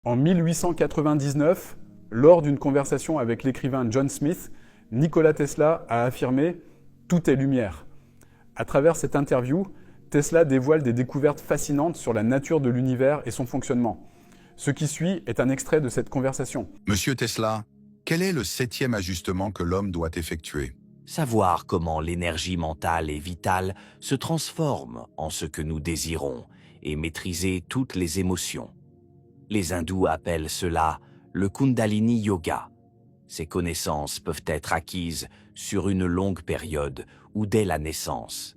En 1899, lors d'une conversation avec l'écrivain John Smith, Nikola Tesla a affirmé « Tout est lumière ». À travers cette interview, Tesla dévoile des découvertes fascinantes sur la nature de l'univers et son fonctionnement. Ce qui suit est un extrait de cette conversation. Monsieur Tesla, quel est le 7e ajustement que l'homme doit effectuer? Savoir comment l'énergie mentale et vitale se transforme en ce que nous désirons et maîtriser toutes les émotions. Les hindous appellent cela le Kundalini Yoga. Ces connaissances peuvent être acquises sur une longue période ou dès la naissance.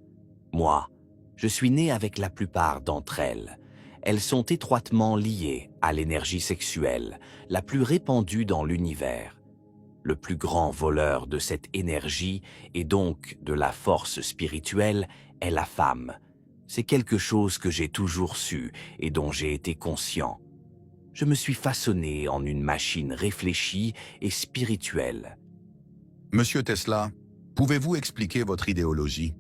Moi, je suis né avec la plupart d'entre elles. Elles sont étroitement liées à l'énergie sexuelle, la plus répandue dans l'univers. Le plus grand voleur de cette énergie et donc de la force spirituelle est la femme. C'est quelque chose que j'ai toujours su et dont j'ai été conscient. Je me suis façonné en une machine réfléchie et spirituelle. Monsieur Tesla, pouvez-vous expliquer votre idéologie?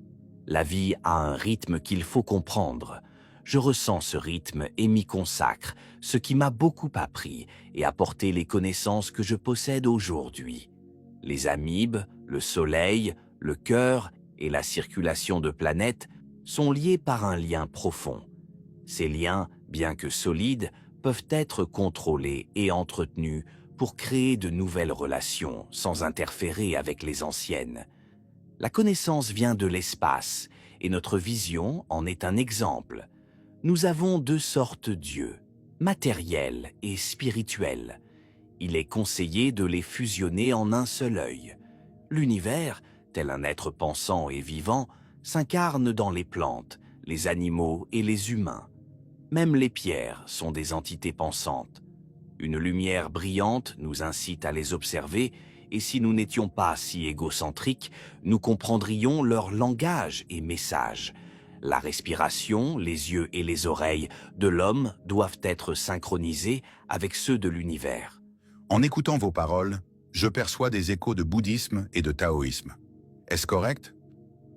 La vie a un rythme qu'il faut comprendre. Je ressens ce rythme et m'y consacre, ce qui m'a beaucoup appris et apporté les connaissances que je possède aujourd'hui. Les amibes, le soleil, le cœur et la circulation de planètes sont liés par un lien profond. Ces liens, bien que solides, peuvent être contrôlés et entretenus pour créer de nouvelles relations sans interférer avec les anciennes. La connaissance vient de l'espace et notre vision en est un exemple. Nous avons deux sortes d'yeux, matériels et spirituels. Il est conseillé de les fusionner en un seul œil. L'univers, tel un être pensant et vivant, s'incarne dans les plantes, les animaux et les humains. Même les pierres sont des entités pensantes. Une lumière brillante nous incite à les observer et si nous n'étions pas si égocentriques, nous comprendrions leur langage et message. La respiration, les yeux et les oreilles de l'homme doivent être synchronisés avec ceux de l'univers. En écoutant vos paroles, je perçois des échos de bouddhisme et de taoïsme. Est-ce correct?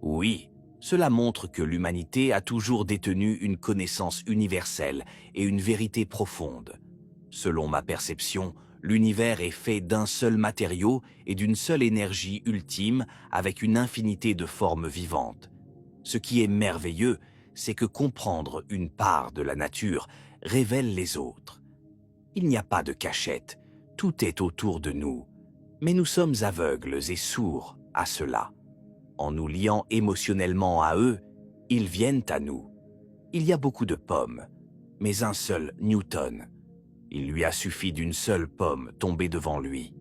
Oui, cela montre que l'humanité a toujours détenu une connaissance universelle et une vérité profonde. Selon ma perception, l'univers est fait d'un seul matériau et d'une seule énergie ultime avec une infinité de formes vivantes. Ce qui est merveilleux, c'est que comprendre une part de la nature révèle les autres. Il n'y a pas de cachette, tout est autour de nous, mais nous sommes aveugles et sourds à cela. En nous liant émotionnellement à eux, ils viennent à nous. Il y a beaucoup de pommes, mais un seul Newton. Il lui a suffi d'une seule pomme tombée devant lui.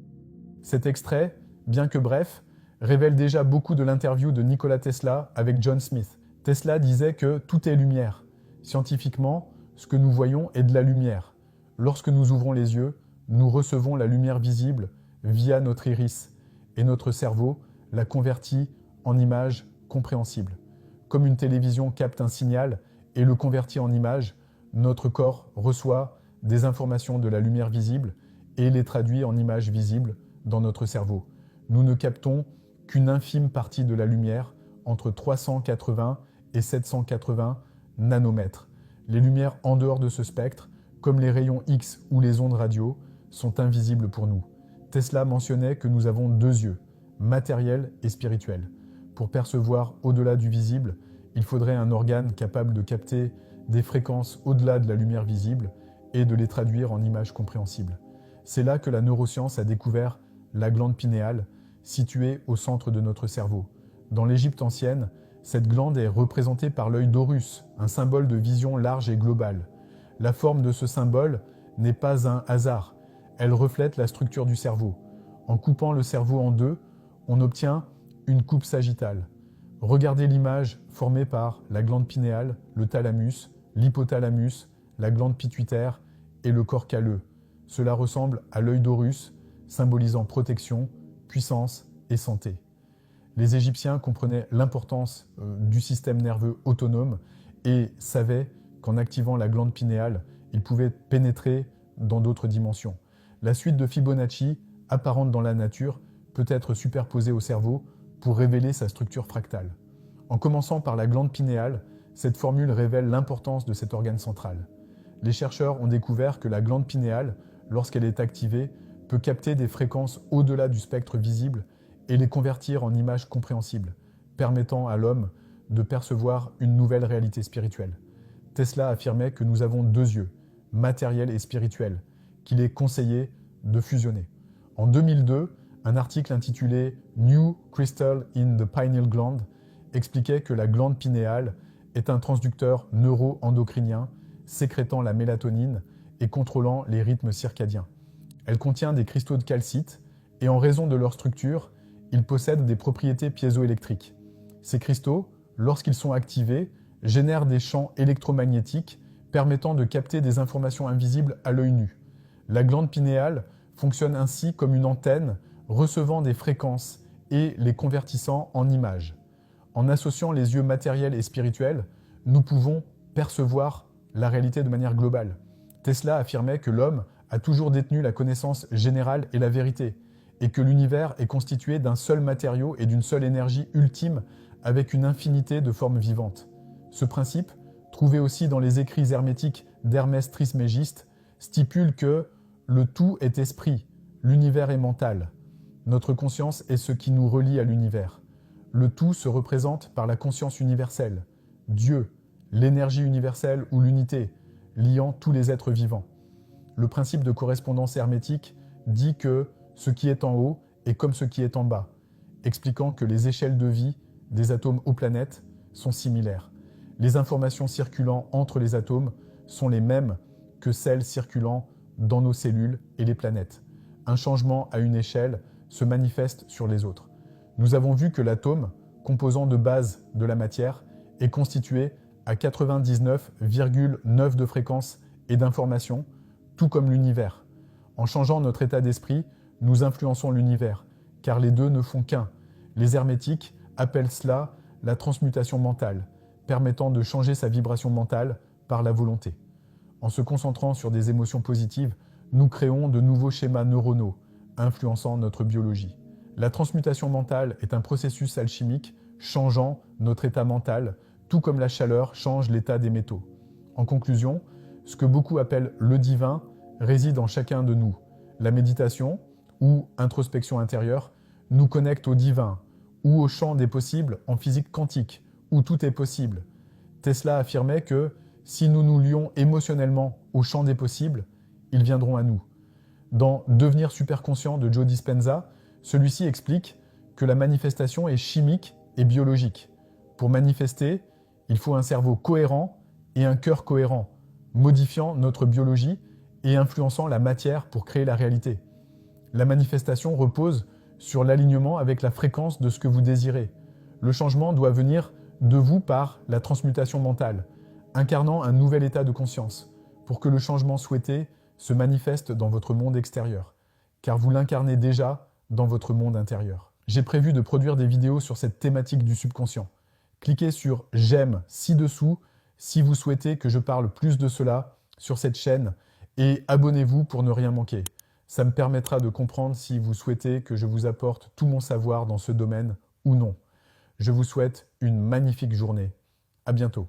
Cet extrait, bien que bref, révèle déjà beaucoup de l'interview de Nikola Tesla avec John Smith. Tesla disait que tout est lumière. Scientifiquement, ce que nous voyons est de la lumière. Lorsque nous ouvrons les yeux, nous recevons la lumière visible via notre iris et notre cerveau la convertit en images compréhensibles. Comme une télévision capte un signal et le convertit en image, notre corps reçoit des informations de la lumière visible et les traduit en images visibles dans notre cerveau. Nous ne captons qu'une infime partie de la lumière, entre 380 et 780 nanomètres. Les lumières en dehors de ce spectre, comme les rayons X ou les ondes radio, sont invisibles pour nous. Tesla mentionnait que nous avons deux yeux, matériels et spirituels. Pour percevoir au-delà du visible, il faudrait un organe capable de capter des fréquences au-delà de la lumière visible et de les traduire en images compréhensibles. C'est là que la neuroscience a découvert la glande pinéale, située au centre de notre cerveau. Dans l'Égypte ancienne, cette glande est représentée par l'œil d'Horus, un symbole de vision large et globale. La forme de ce symbole n'est pas un hasard, elle reflète la structure du cerveau. En coupant le cerveau en deux, on obtient une coupe sagittale. Regardez l'image formée par la glande pinéale, le thalamus, l'hypothalamus, la glande pituitaire et le corps calleux. Cela ressemble à l'œil d'Horus, symbolisant protection, puissance et santé. Les Égyptiens comprenaient l'importance du système nerveux autonome et savaient qu'en activant la glande pinéale, ils pouvaient pénétrer dans d'autres dimensions. La suite de Fibonacci, apparente dans la nature, peut être superposée au cerveau pour révéler sa structure fractale. En commençant par la glande pinéale, cette formule révèle l'importance de cet organe central. les chercheurs ont découvert que la glande pinéale, lorsqu'elle est activée, peut capter des fréquences au-delà du spectre visible et les convertir en images compréhensibles, permettant à l'homme de percevoir une nouvelle réalité spirituelle. Tesla affirmait que nous avons deux yeux, matériel et spirituel, qu'il est conseillé de fusionner. En 2002, un article intitulé « New Crystal in the Pineal Gland » expliquait que la glande pinéale est un transducteur neuro-endocrinien sécrétant la mélatonine et contrôlant les rythmes circadiens. Elle contient des cristaux de calcite et en raison de leur structure, ils possèdent des propriétés piézoélectriques. Ces cristaux, lorsqu'ils sont activés, génèrent des champs électromagnétiques permettant de capter des informations invisibles à l'œil nu. La glande pinéale fonctionne ainsi comme une antenne recevant des fréquences et les convertissant en images. En associant les yeux matériels et spirituels, nous pouvons percevoir la réalité de manière globale. Tesla affirmait que l'homme a toujours détenu la connaissance générale et la vérité, et que l'univers est constitué d'un seul matériau et d'une seule énergie ultime avec une infinité de formes vivantes. Ce principe, trouvé aussi dans les écrits hermétiques d'Hermès Trismégiste, stipule que le tout est esprit, l'univers est mental. Notre conscience est ce qui nous relie à l'univers. Le tout se représente par la conscience universelle, Dieu, l'énergie universelle ou l'unité, liant tous les êtres vivants. Le principe de correspondance hermétique dit que ce qui est en haut est comme ce qui est en bas, expliquant que les échelles de vie des atomes aux planètes sont similaires. Les informations circulant entre les atomes sont les mêmes que celles circulant dans nos cellules et les planètes. Un changement à une échelle se manifeste sur les autres. Nous avons vu que l'atome, composant de base de la matière, est constitué à 99,9 de fréquence et d'information, tout comme l'univers. En changeant notre état d'esprit, nous influençons l'univers, car les deux ne font qu'un. Les hermétiques appellent cela la transmutation mentale, permettant de changer sa vibration mentale par la volonté. En se concentrant sur des émotions positives, nous créons de nouveaux schémas neuronaux, influençant notre biologie. La transmutation mentale est un processus alchimique changeant notre état mental, tout comme la chaleur change l'état des métaux. En conclusion, ce que beaucoup appellent le divin réside en chacun de nous. La méditation, ou introspection intérieure, nous connecte au divin, ou au champ des possibles en physique quantique, où tout est possible. Tesla affirmait que si nous nous lions émotionnellement au champ des possibles, ils viendront à nous. Dans Devenir superconscient de Joe Dispenza, celui-ci explique que la manifestation est chimique et biologique. Pour manifester, il faut un cerveau cohérent et un cœur cohérent, modifiant notre biologie et influençant la matière pour créer la réalité. La manifestation repose sur l'alignement avec la fréquence de ce que vous désirez. Le changement doit venir de vous par la transmutation mentale, incarnant un nouvel état de conscience, pour que le changement souhaité se manifeste dans votre monde extérieur, car vous l'incarnez déjà dans votre monde intérieur. J'ai prévu de produire des vidéos sur cette thématique du subconscient. Cliquez sur « J'aime » ci-dessous si vous souhaitez que je parle plus de cela sur cette chaîne et abonnez-vous pour ne rien manquer. Ça me permettra de comprendre si vous souhaitez que je vous apporte tout mon savoir dans ce domaine ou non. Je vous souhaite une magnifique journée. À bientôt.